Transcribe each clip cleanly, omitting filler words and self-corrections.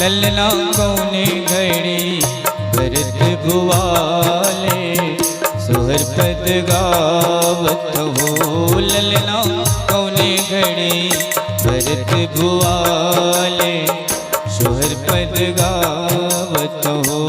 ललना कौने घड़ी भरत भुवाले सोहर पद गावत हो। ललना कौने घड़ी भरत भुवाले सोहर पद गावत हो।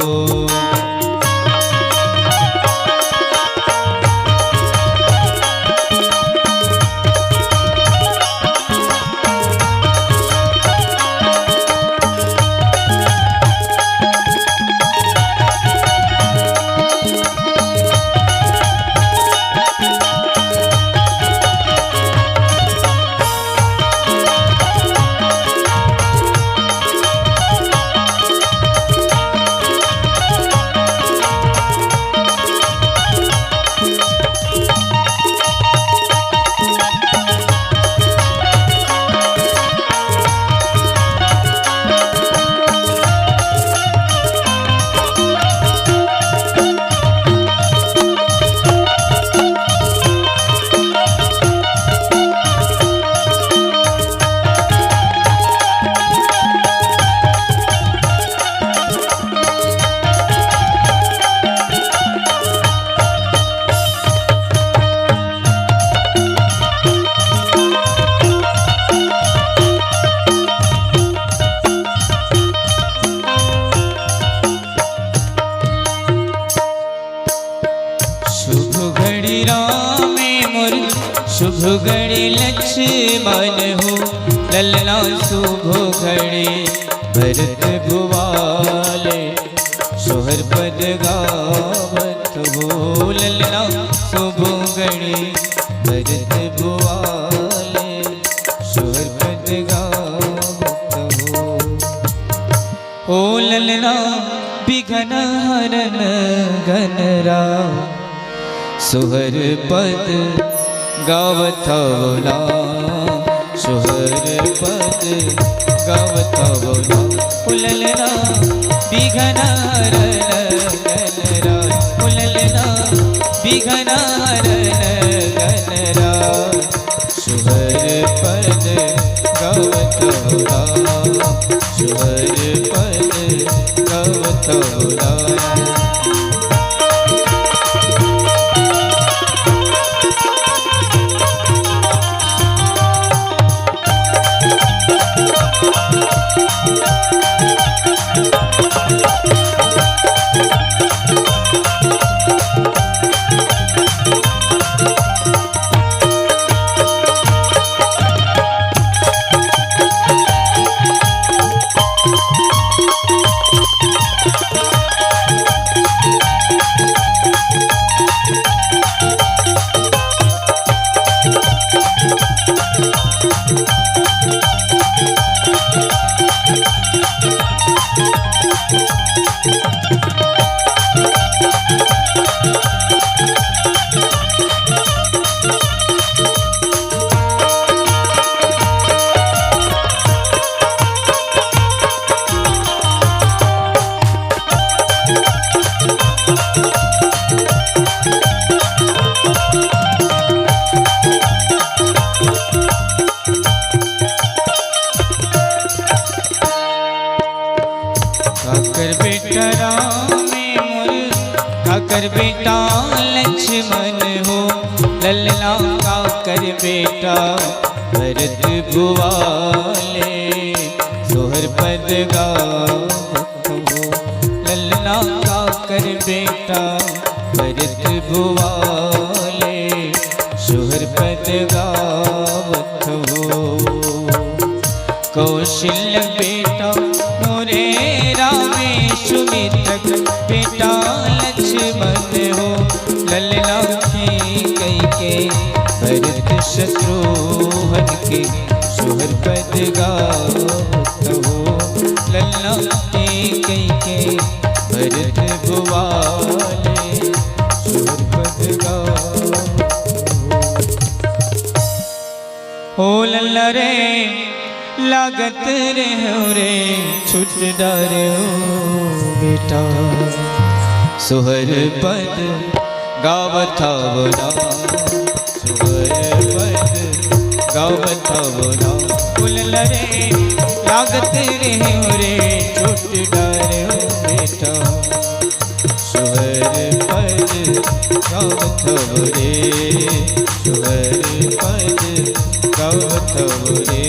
शुभ घड़ी लक्ष्मण हो। ललना शुभ घड़ी भरत भुवाले सोहर पद गावत हो। ललना शुभ घड़ी भरत भुवाले सोहर पद गावत हो। ओ ललना विघ्न हरन गणरा सोहर पद गावत बोला सोहर पद गावत बोला। ललना विघ्न हरन गणरा ललना विघ्न हरन गणरा सोहर पद गावत बोला सोहर पद गावत बोला। काकर बेटा राम मोर काकर बेटा लक्ष्मण हो। ललना काकर बेटा भरत भुवाले सोहर पद गावत हो। ललना काकर बेटा भरत भुवाले सोहर पद गावत हो। कौशल्य बेटा मोरे सुमित्रक बेटा लक्ष्मण हो। ललना की कई के भरत शत्रुघ्न के सोहर पद गावत हो। ललना की कई के भरत भुवाले सोहर पद गावत हो। लल्ला रे लागत रे हो रे छुट डारे हो बेटा सोहर पद गावत बोला सोहर पद गावत बोला। फूल लरे लागत रे हो रे बेटा सुहर पद गावथव रे सुहर पद गावथव रे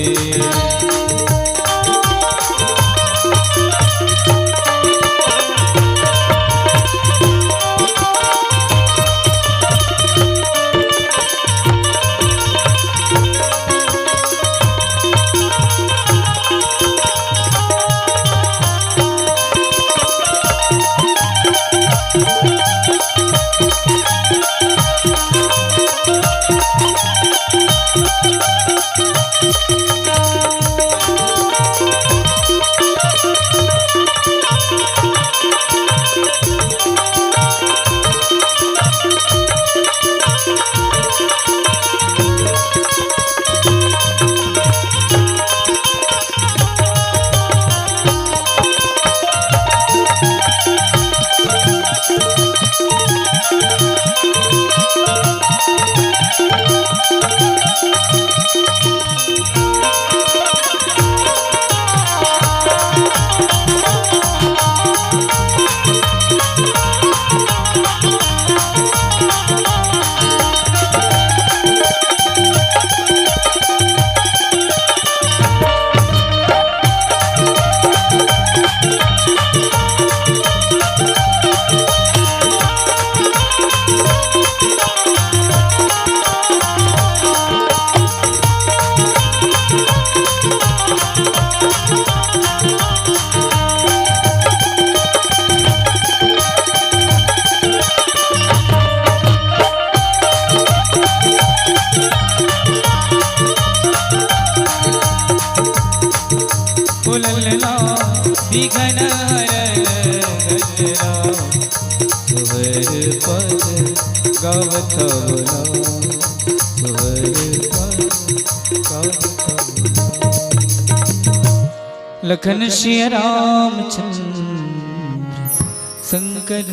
ललना विघ्न हरण गजरा सुहर पद गावथव सुहर पद गावथव लखन श्री रामचंद्र शंकर